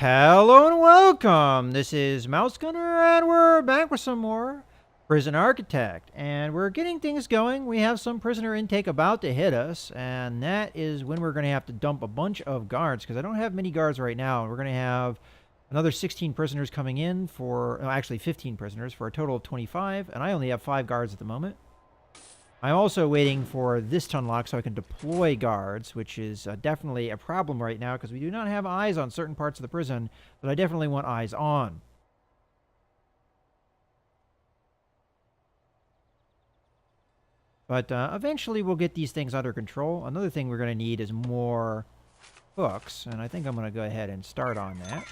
Hello and welcome. This is Mouse Gunner, and we're back with some more Prison Architect. And we're getting things going. We have some prisoner intake about to hit us, and that is when we're going to have to dump a bunch of guards, because I don't have many guards right now. And we're going to have another 16 prisoners coming in for, no, actually 15 prisoners for a total of 25, and I only have 5 guards at the moment. I'm also waiting for this to unlock so I can deploy guards, which is definitely a problem right now because we do not have eyes on certain parts of the prison that I definitely want eyes on. But eventually we'll get these things under control. Another thing we're going to need is more hooks, and I think I'm going to go ahead and start on that.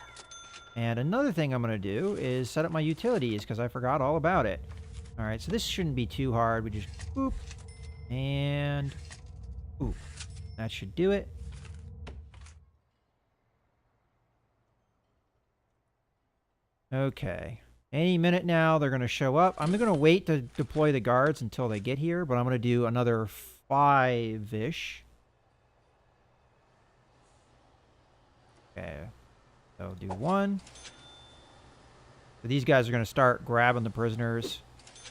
And another thing I'm going to do is set up my utilities because I forgot all about it. Alright, so this shouldn't be too hard. We just boop and boop. That should do it. Okay. Any minute now, they're going to show up. I'm going to wait to deploy the guards until they get here, but I'm going to do another 5-ish. Okay. So do 1. So these guys are going to start grabbing the prisoners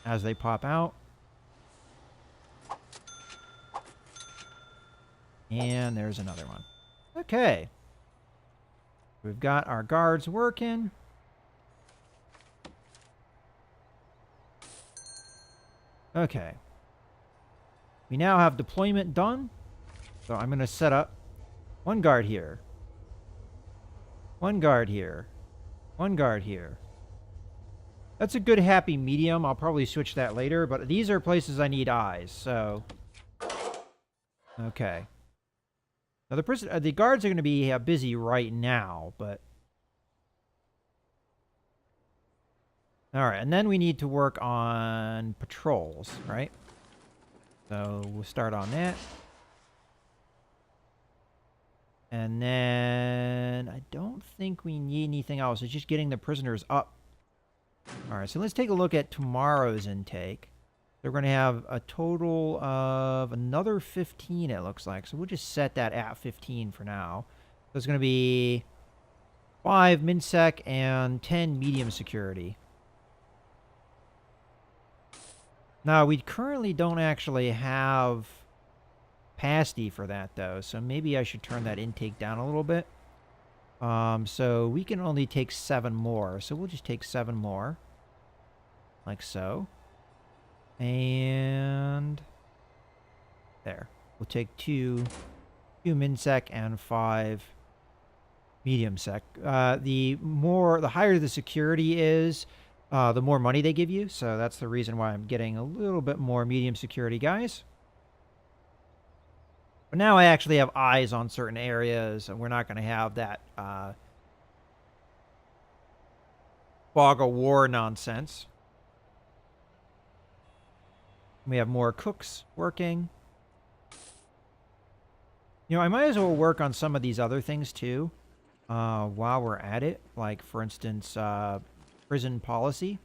as they pop out. And there's another one. Okay. We've got our guards working. Okay. We now have deployment done. So I'm going to set up 1 guard here. 1 guard here. 1 guard here. That's a good happy medium. I'll probably switch that later, but these are places I need eyes, so... Okay. Now the guards are going to be busy right now, but... Alright, and then we need to work on patrols, right? So we'll start on that. And then... I don't think we need anything else. It's just getting the prisoners up. Alright, so let's take a look at tomorrow's intake. They're going to have a total of another 15, it looks like. So we'll just set that at 15 for now. There's going to be 5 MinSec and 10 medium security. Now, we currently don't actually have capacity for that, though. So maybe I should turn that intake down a little bit. So we can only take 7 more. So we'll just take 7 more. Like so. And there. We'll take 2 MinSec and 5 medium sec. The higher the security is, the more money they give you. So that's the reason why I'm getting a little bit more medium security guys. But now I actually have eyes on certain areas, and we're not going to have that fog of war nonsense. We have more cooks working. You know, I might as well work on some of these other things too while we're at it. Like, for instance, prison policy.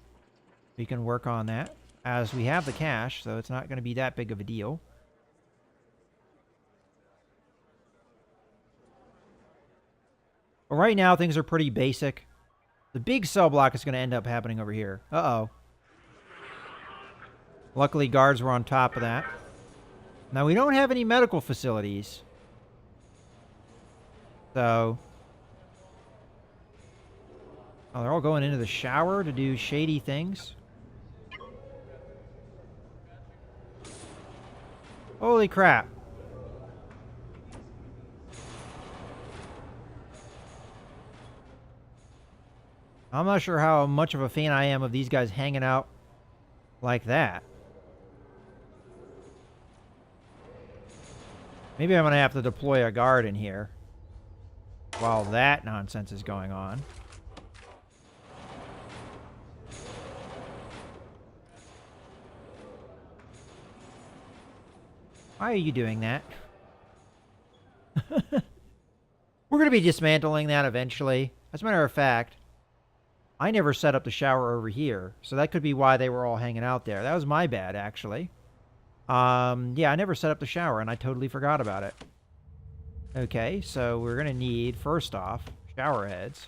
We can work on that as we have the cash, so it's not going to be that big of a deal. But right now, things are pretty basic. The big cell block is going to end up happening over here. Uh-oh. Luckily, guards were on top of that. Now, we don't have any medical facilities. So... Oh, they're all going into the shower to do shady things. Holy crap. I'm not sure how much of a fan I am of these guys hanging out like that. Maybe I'm going to have to deploy a guard in here while that nonsense is going on. Why are you doing that? We're going to be dismantling that eventually. As a matter of fact, I never set up the shower over here, so that could be why they were all hanging out there. That was my bad, actually. Yeah, I never set up the shower, and I totally forgot about it. Okay, so we're going to need, first off, shower heads.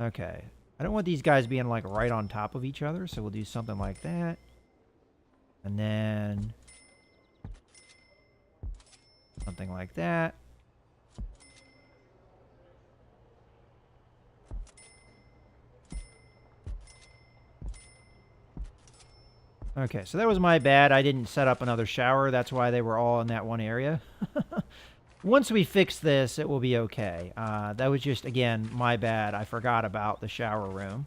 Okay. I don't want these guys being like right on top of each other, so we'll do something like that. And then something like that. Okay, so that was my bad. I didn't set up another shower. That's why they were all in that one area. Once we fix this, it will be okay. That was just, again, my bad. I forgot about the shower room.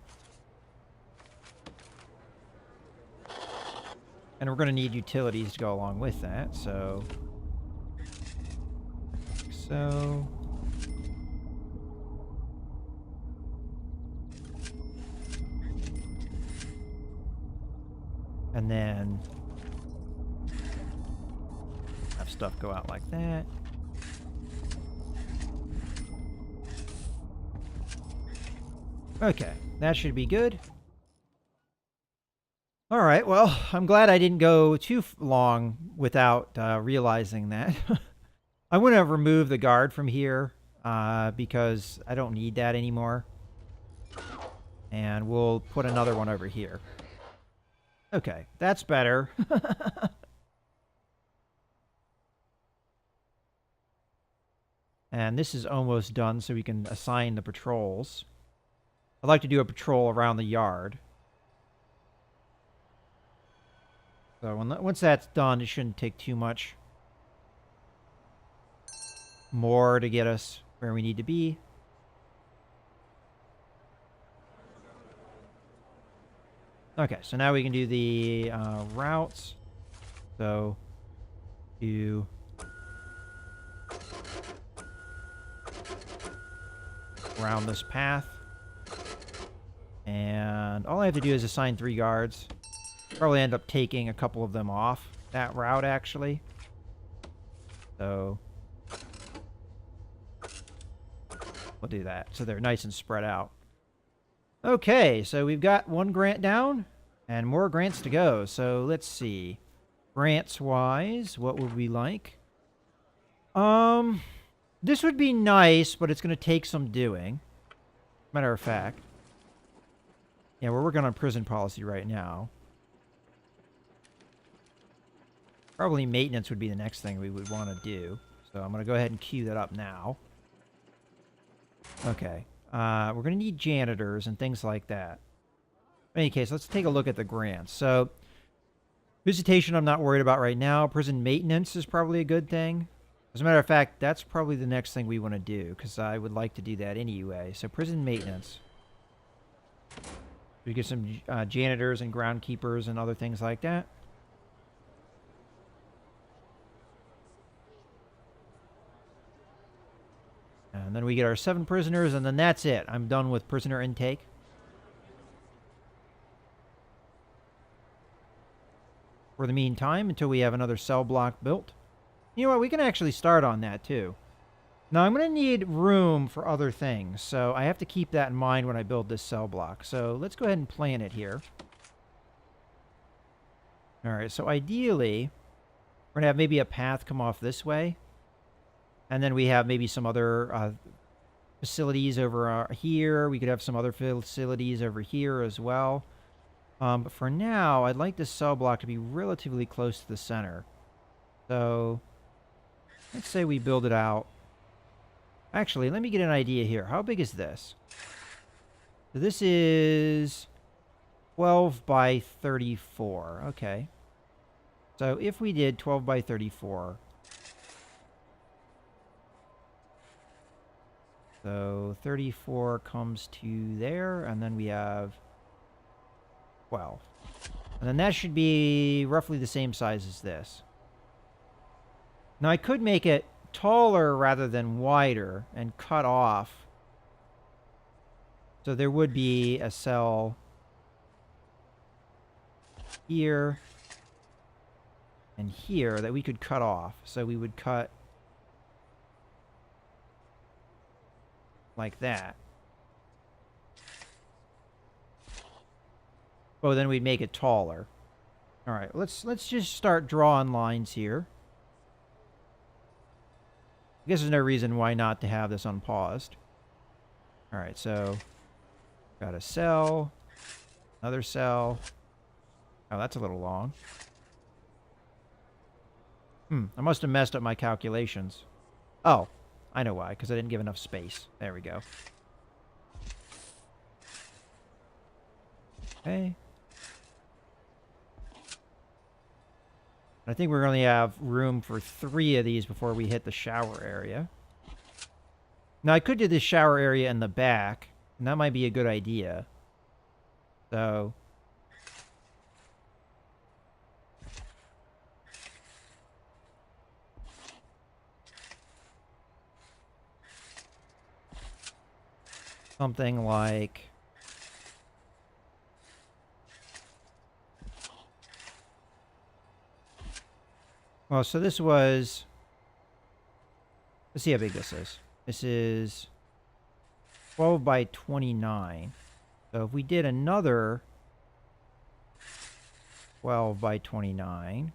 And we're going to need utilities to go along with that, so... So... And then... have stuff go out like that. Okay, that should be good. All right, well, I'm glad I didn't go too long without realizing that. I wouldn't have removed the guard from here because I don't need that anymore. And we'll put another one over here. Okay, that's better. And this is almost done, so we can assign the patrols. I'd like to do a patrol around the yard. So once that's done, it shouldn't take too much more to get us where we need to be. Okay, so now we can do the routes. So, do around this path. And all I have to do is assign 3 guards. Probably end up taking a couple of them off that route, actually. So we'll do that. So they're nice and spread out. Okay, so we've got 1 grant down and more grants to go. So let's see. Grants-wise, what would we like? This would be nice, but it's going to take some doing. Matter of fact. Yeah, we're working on prison policy right now. Probably maintenance would be the next thing we would want to do. So I'm going to go ahead and queue that up now. Okay. We're going to need janitors and things like that. In any case, let's take a look at the grants. So, visitation I'm not worried about right now. Prison maintenance is probably a good thing. As a matter of fact, that's probably the next thing we want to do, because I would like to do that anyway. So, prison maintenance. We get some janitors and groundkeepers and other things like that. And then we get our 7 prisoners, and then that's it. I'm done with prisoner intake. For the meantime, until we have another cell block built. You know what? We can actually start on that, too. Now, I'm going to need room for other things, so I have to keep that in mind when I build this cell block. So let's go ahead and plan it here. All right, so ideally, we're going to have maybe a path come off this way. And then we have maybe some other facilities over here. We could have some other facilities over here as well. But for now, I'd like this cell block to be relatively close to the center. So, let's say we build it out. Actually, let me get an idea here. How big is this? So this is 12 by 34. Okay. So if we did 12 by 34... So 34 comes to there, and then we have 12. And then that should be roughly the same size as this. Now I could make it taller rather than wider and cut off. So there would be a cell here and here that we could cut off. So we would cut like that. Oh, then we'd make it taller. All right, let's just start drawing lines here. I guess there's no reason why not to have this unpaused. Alright, so got a cell, another cell. Oh, that's a little long. I must have messed up my calculations. Oh, I know why, because I didn't give enough space. There we go. Okay. I think we're going to have room for 3 of these before we hit the shower area. Now, I could do this shower area in the back, and that might be a good idea. So... something like... Well, so this was... Let's see how big this is. This is 12 by 29. So if we did another 12 by 29...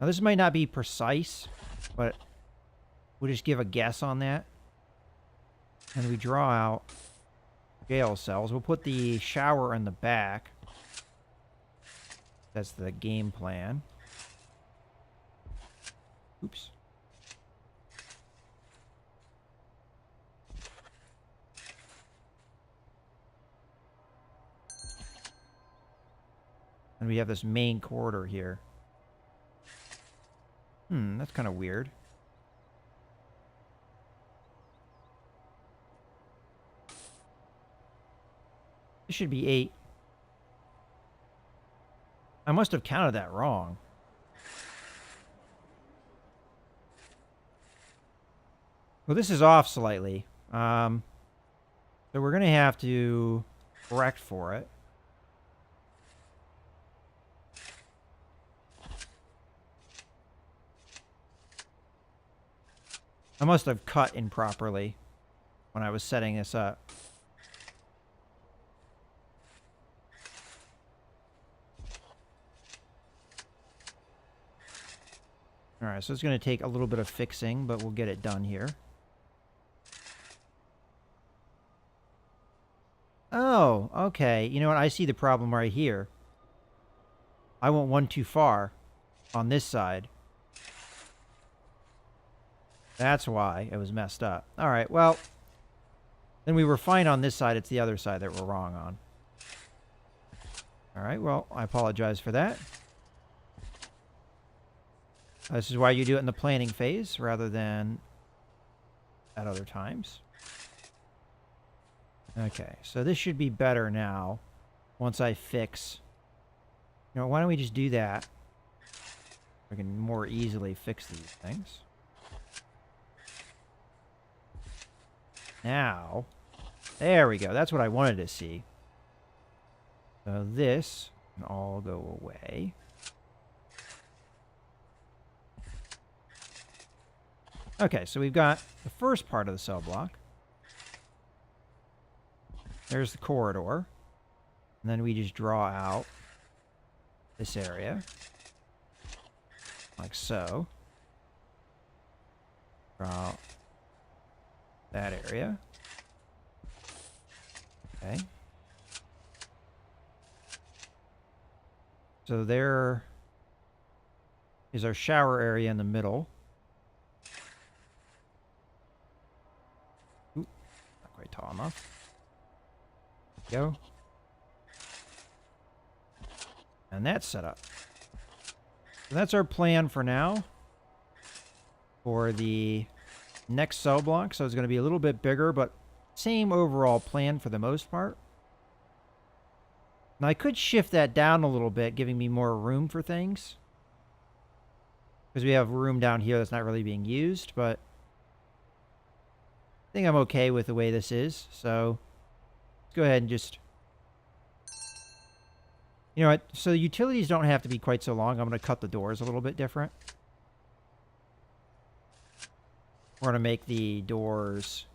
Now this might not be precise, but we'll just give a guess on that. And we draw out jail cells. We'll put the shower in the back. That's the game plan. Oops. And we have this main corridor here. That's kind of weird. This should be 8. I must have counted that wrong. Well, this is off slightly. So we're going to have to correct for it. I must have cut improperly when I was setting this up. Alright, so it's going to take a little bit of fixing, but we'll get it done here. Oh, okay. You know what? I see the problem right here. I went one too far on this side. That's why it was messed up. Alright, well, then we were fine on this side. It's the other side that we're wrong on. Alright, well, I apologize for that. This is why you do it in the planning phase rather than at other times. Okay, so this should be better now once I fix... You know, why don't we just do that? We can more easily fix these things. Now, there we go. That's what I wanted to see. So this can all go away. Okay, so we've got the first part of the cell block. There's the corridor. And then we just draw out this area. Like so. Draw out that area. Okay. So there is our shower area in the middle. Oop, not quite tall enough. Go. And that's set up. So that's our plan for now. For the next cell block. So it's going to be a little bit bigger, but same overall plan for the most part. Now I could shift that down a little bit, giving me more room for things. Because we have room down here that's not really being used, but I think I'm okay with the way this is. So let's go ahead and just... You know what? So the utilities don't have to be quite so long. I'm going to cut the doors a little bit different. We're going to make the doors...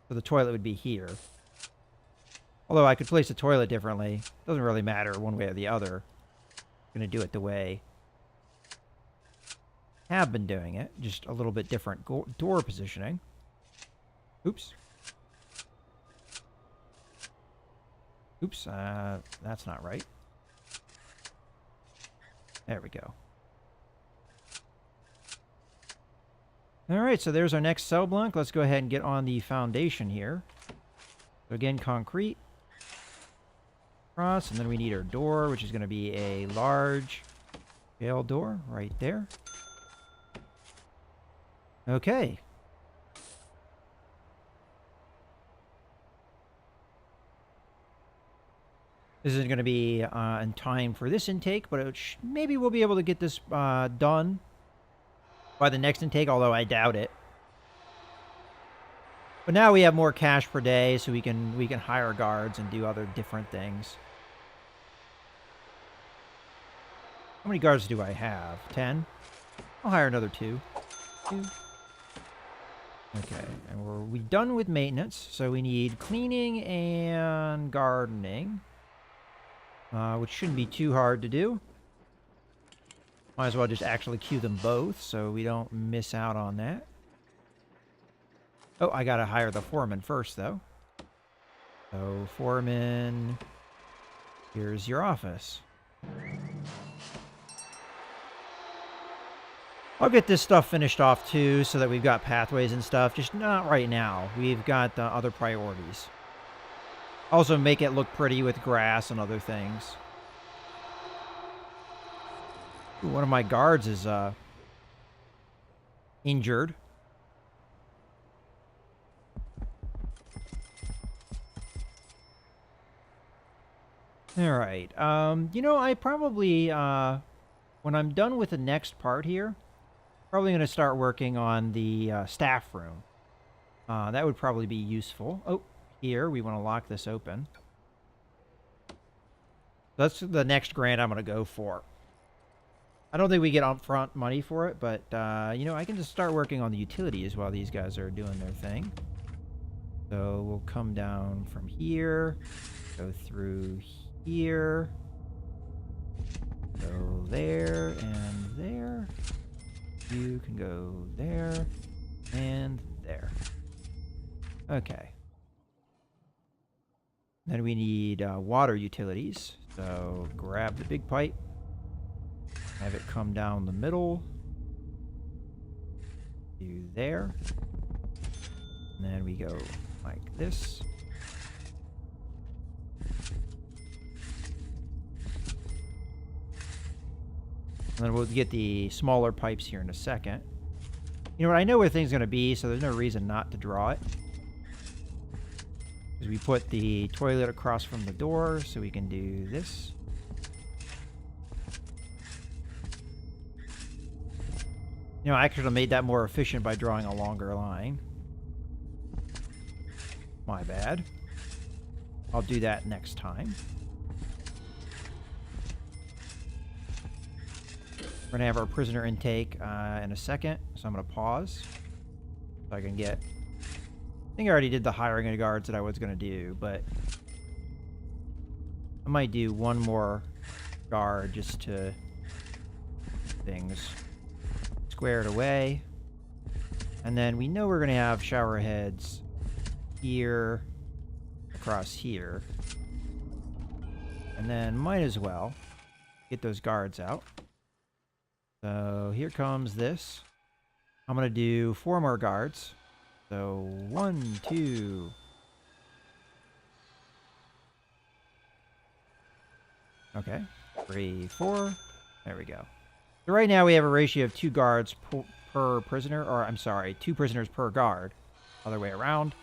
So the toilet would be here. Although I could place the toilet differently. Doesn't really matter one way or the other. I'm going to do it the way have been doing it, just a little bit different door positioning. Oops. Oops, that's not right. There we go. Alright, so there's our next cell block. Let's go ahead and get on the foundation here. So again, concrete. Cross, and then we need our door, which is going to be a large scale door right there. Okay. This isn't going to be in time for this intake, but maybe we'll be able to get this done by the next intake, although I doubt it. But now we have more cash per day, so we can hire guards and do other different things. How many guards do I have? 10? I'll hire another 2. 2. Okay, and we're done with maintenance, so we need cleaning and gardening, which shouldn't be too hard to do. Might as well just actually queue them both, so we don't miss out on that. Oh, I gotta hire the foreman first, though. So, foreman, here's your office. I'll get this stuff finished off too, so that we've got pathways and stuff. Just not right now. We've got other priorities. Also make it look pretty with grass and other things. Ooh, one of my guards is injured. Alright. You know, I probably, when I'm done with the next part here, probably going to start working on the staff room. That would probably be useful. Oh, here, we want to lock this open. That's the next grant I'm going to go for. I don't think we get upfront money for it, but, you know, I can just start working on the utilities while these guys are doing their thing. So we'll come down from here, go through here, go there and there. You can go there and there. Okay. Then we need water utilities. So grab the big pipe, have it come down the middle, do there, and then we go like this. And then we'll get the smaller pipes here in a second. You know what? I know where things are going to be, so there's no reason not to draw it. Because we put the toilet across from the door, so we can do this. You know, I could have made that more efficient by drawing a longer line. My bad. I'll do that next time. We're going to have our prisoner intake in a second, so I'm going to pause. So I can get... I think I already did the hiring of guards that I was going to do, but... I might do one more guard just to... things squared away. And then we know we're going to have shower heads here, across here. And then might as well get those guards out. So here comes this. I'm going to do 4 more guards. So 1, 2. Okay. 3, 4. There we go. So right now we have a ratio of 2 guards per prisoner. Or I'm sorry, 2 prisoners per guard. Other way around.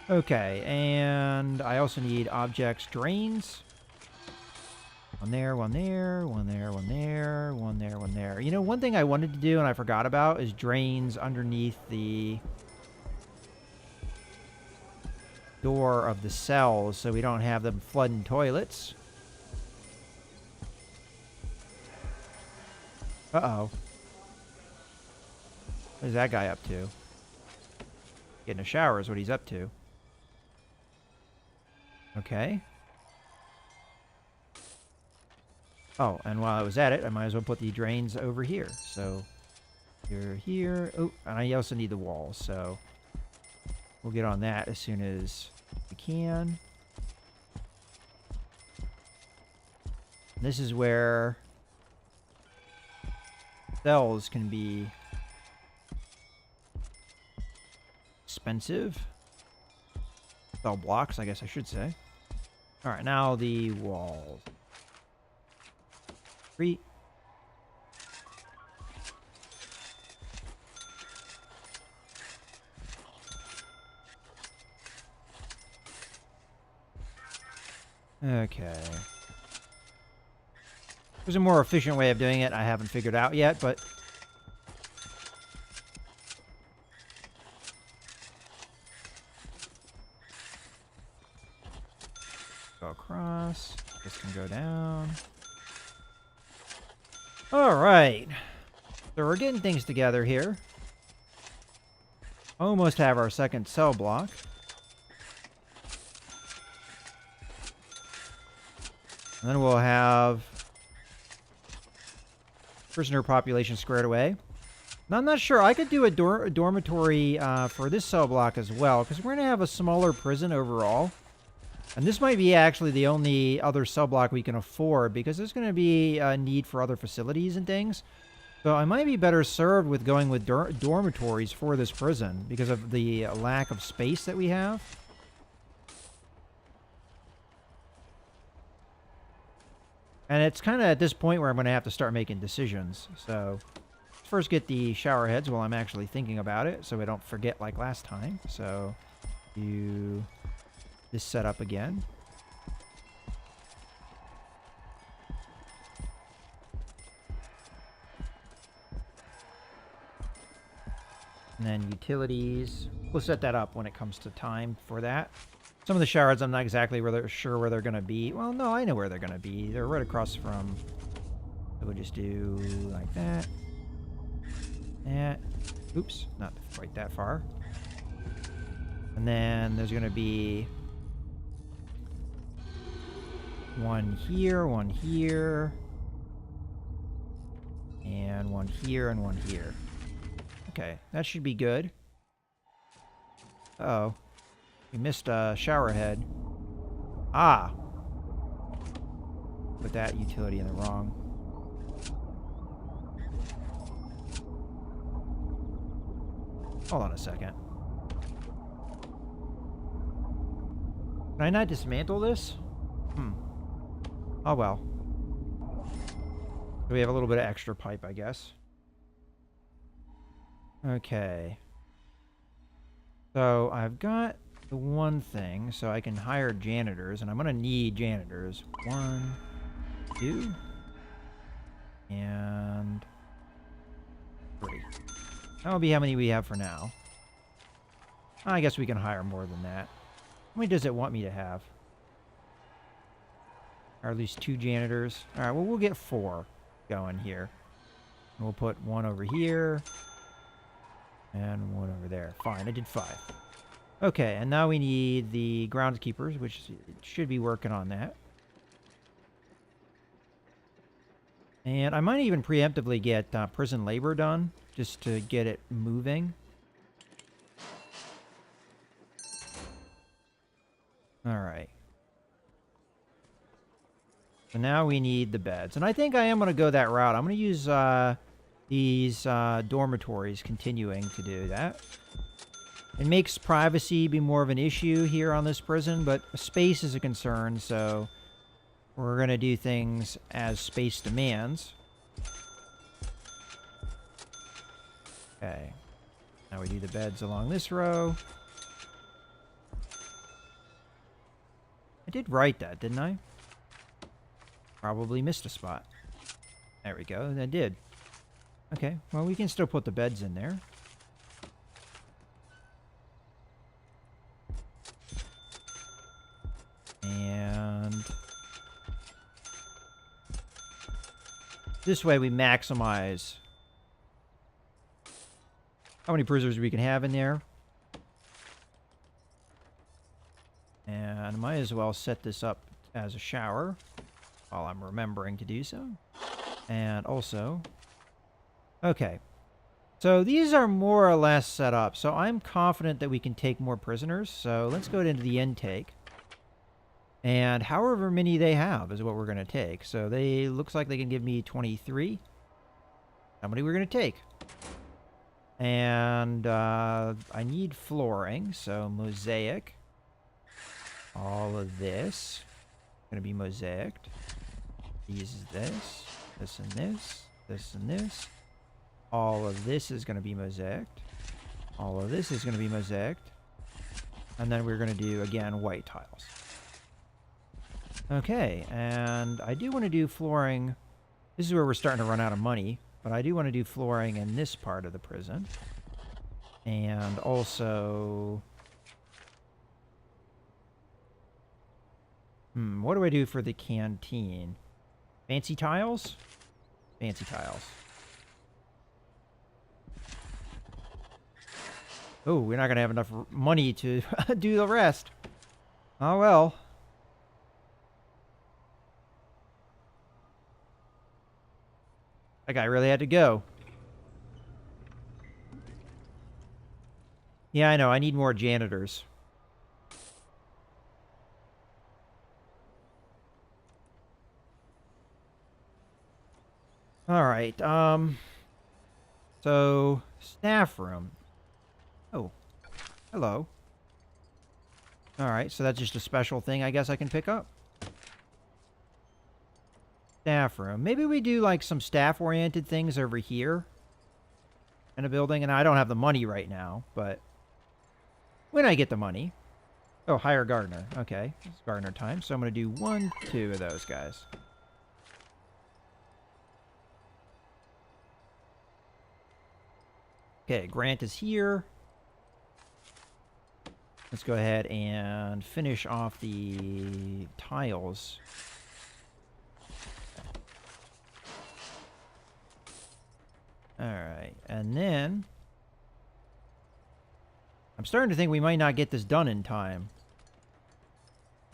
Okay. And I also need objects drains. 1 there, 1 there, 1 there, 1 there, 1 there, 1 there. You know, one thing I wanted to do and I forgot about is drains underneath the door of the cells so we don't have them flooding toilets. Uh-oh. What is that guy up to? Getting a shower is what he's up to. Okay. Oh, and while I was at it, I might as well put the drains over here. So, You're here. Oh, and I also need the walls, so we'll get on that as soon as we can. This is where cells can be expensive. Cell blocks, I guess I should say. All right, now the walls. 3. Okay. There's a more efficient way of doing it I haven't figured out yet, but go across. This can go down. All right. So we're getting things together here. Almost have our second cell block. And then we'll have prisoner population squared away. Now, I'm not sure. I could do a dormitory for this cell block as well, because we're going to have a smaller prison overall. And this might be actually the only other cell block we can afford, because there's going to be a need for other facilities and things. So I might be better served with going with dormitories for this prison, because of the lack of space that we have. And it's kind of at this point where I'm going to have to start making decisions. So first get the shower heads while I'm actually thinking about it, so I don't forget like last time. So do this setup again. And then utilities. We'll set that up when it comes to time for that. Some of the shower heads I'm not exactly sure where they're going to be. Well, no, I know where they're going to be. They're right across from... So we'll just do like that. That. Oops, not quite that far. And then there's going to be one here, and one here, and one here. Okay, that should be good. Uh-oh. We missed a shower head. Ah! Put that utility in the wrong. Hold on a second. Can I not dismantle this? Oh well. So we have a little bit of extra pipe, I guess. Okay. So I've got the one thing, so I can hire janitors, and I'm gonna need janitors. 1, 2, and 3. That'll be how many we have for now. I guess we can hire more than that. How many does it want me to have? Or at least 2 janitors. Alright, well, we'll get 4 going here. And we'll put 1 over here. And 1 over there. Fine, I did 5. Okay, and now we need the groundskeepers, which should be working on that. And I might even preemptively get prison labor done, just to get it moving. Alright. So now we need the beds. And I think I am going to go that route. I'm going to use these dormitories continuing to do that. It makes privacy be more of an issue here on this prison, but space is a concern, so we're going to do things as space demands. Okay. Now we do the beds along this row. I did write that, didn't I? Probably missed a spot. There we go. I did. Okay. Well, we can still put the beds in there. And this way we maximize how many prisoners we can have in there. And I might as well set this up as a shower while I'm remembering to do so. And also, okay. So these are more or less set up. So I'm confident that we can take more prisoners. So let's go into the intake. And however many they have is what we're going to take. So they looks like they can give me 23. How many we're going to take? And I need flooring. So mosaic. All of this going to be mosaiced. These is this. This and this. This and this. All of this is going to be mosaicked. All of this is going to be mosaicked. And then we're going to do, again, white tiles. Okay, and I do want to do flooring. This is where we're starting to run out of money. But I do want to do flooring in this part of the prison. And also... what do I do for the canteen? Fancy tiles? Fancy tiles. Oh, we're not going to have enough money to do the rest. Oh, well. That guy really had to go. Yeah, I know. I need more janitors. All right. So, staff room. Oh, hello. All right, so that's just a special thing I guess I can pick up. Staff room. Maybe we do like some staff-oriented things over here in a building. And I don't have the money right now, but when I get the money. Oh, hire gardener. Okay, it's gardener time. So I'm going to do 1, 2 of those guys. Okay, Grant is here. Let's go ahead and finish off the tiles. Alright, and then... I'm starting to think we might not get this done in time.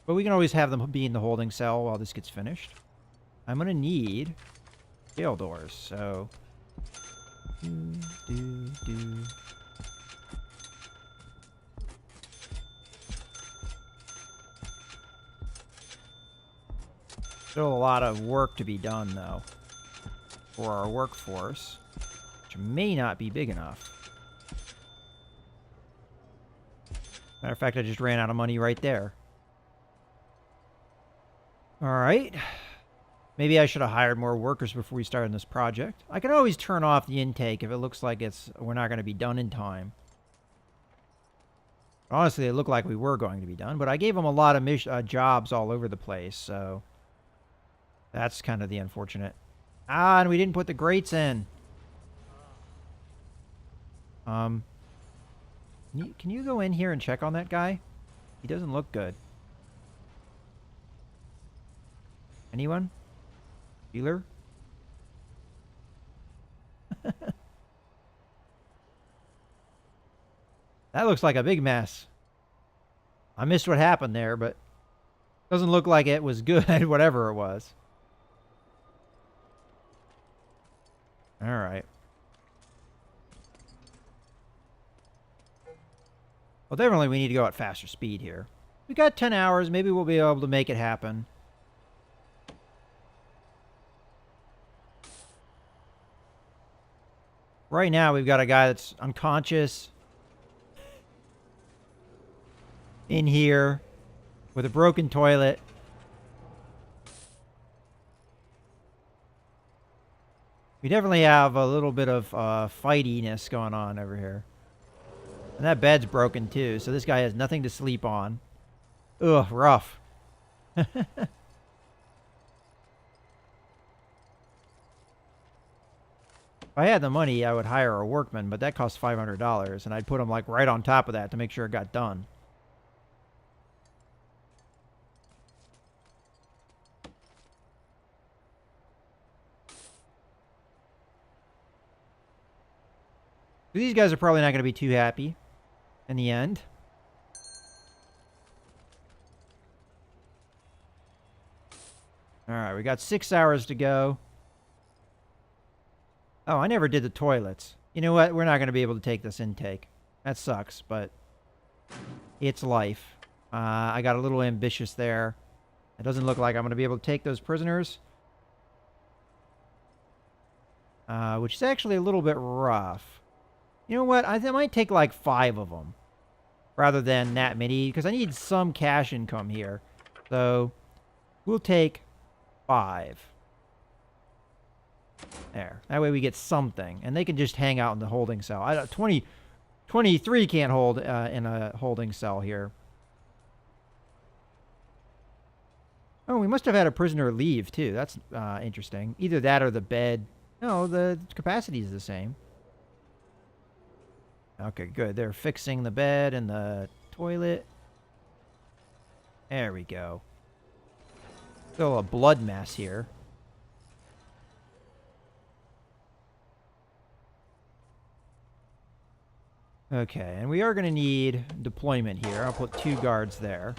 But we can always have them be in the holding cell while this gets finished. I'm going to need jail doors, so... Still a lot of work to be done, though, for our workforce, which may not be big enough. Matter of fact, I just ran out of money right there. Alright. Maybe I should have hired more workers before we started this project. I can always turn off the intake if it looks like we're not going to be done in time. Honestly, it looked like we were going to be done, but I gave them a lot of jobs all over the place, so... That's kind of the unfortunate. Ah, and we didn't put the grates in. Can you go in here and check on that guy? He doesn't look good. Anyone? Dealer? That looks like a big mess. I missed what happened there, but doesn't look like it was good, whatever it was. All right. Well, definitely we need to go at faster speed here. We got 10 hours. Maybe we'll be able to make it happen. Right now, we've got a guy that's unconscious in here with a broken toilet. We definitely have a little bit of fightiness going on over here. And that bed's broken too, so this guy has nothing to sleep on. Ugh, rough. If I had the money, I would hire a workman, but that costs $500, and I'd put him like right on top of that to make sure it got done. These guys are probably not going to be too happy in the end. Alright, we got 6 hours to go. Oh, I never did the toilets. You know what? We're not going to be able to take this intake. That sucks, but it's life. I got a little ambitious there. It doesn't look like I'm going to be able to take those prisoners. Which is actually a little bit rough. You know what? I might take like 5 of them rather than that many, because I need some cash income here. So we'll take 5. There. That way we get something. And they can just hang out in the holding cell. 23 can't hold in a holding cell here. Oh, we must have had a prisoner leave, too. That's interesting. Either that or the bed. No, the capacity is the same. Okay, good. They're fixing the bed and the toilet. There we go. Still a blood mess here. Okay, and we are going to need deployment here. I'll put 2 guards there.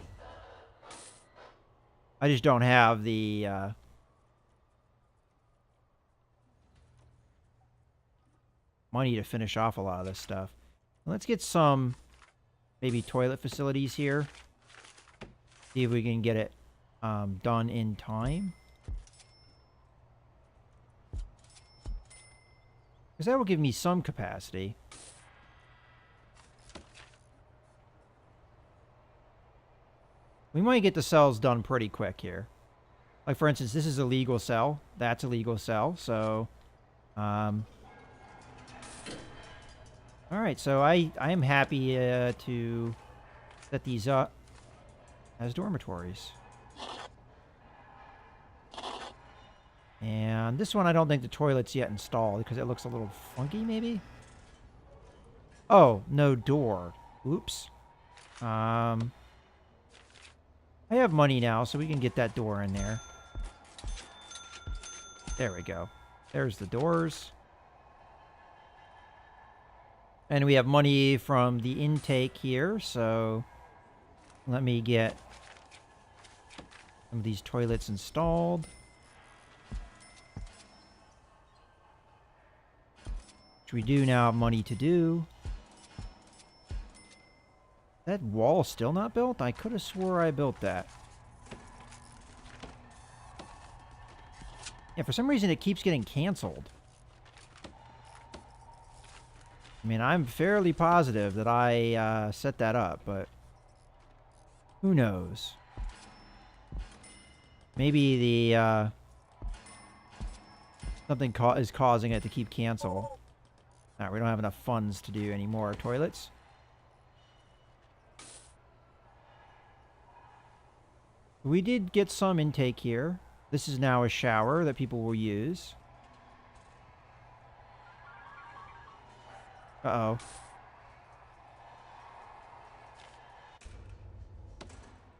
I just don't have the money to finish off a lot of this stuff. Let's get some maybe toilet facilities here. See if we can get it done in time. Because that will give me some capacity. We might get the cells done pretty quick here. Like, for instance, this is a legal cell. That's a legal cell. So, all right. So I am happy to set these up as dormitories. And this one, I don't think the toilet's yet installed because it looks a little funky, maybe? Oh, no door. Oops. I have money now, so we can get that door in there. There we go. There's the doors. And we have money from the intake here, so let me get some of these toilets installed. Which we do now have money to do. That wall still not built? I could have swore I built that. Yeah, for some reason it keeps getting canceled. I mean, I'm fairly positive that I set that up, but who knows? Maybe the something is causing it to keep canceled. Alright, we don't have enough funds to do any more toilets. We did get some intake here. This is now a shower that people will use. Uh-oh.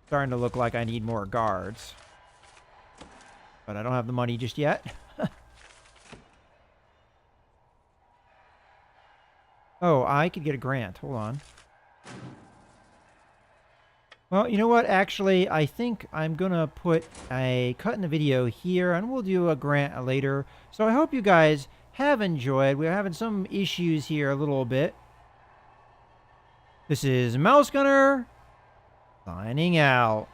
Starting to look like I need more guards. But I don't have the money just yet. Oh, I could get a grant. Hold on. Well, you know what? Actually, I think I'm going to put a cut in the video here, and we'll do a grant later. So I hope you guys have enjoyed. We're having some issues here a little bit. This is Mouse Gunner, signing out.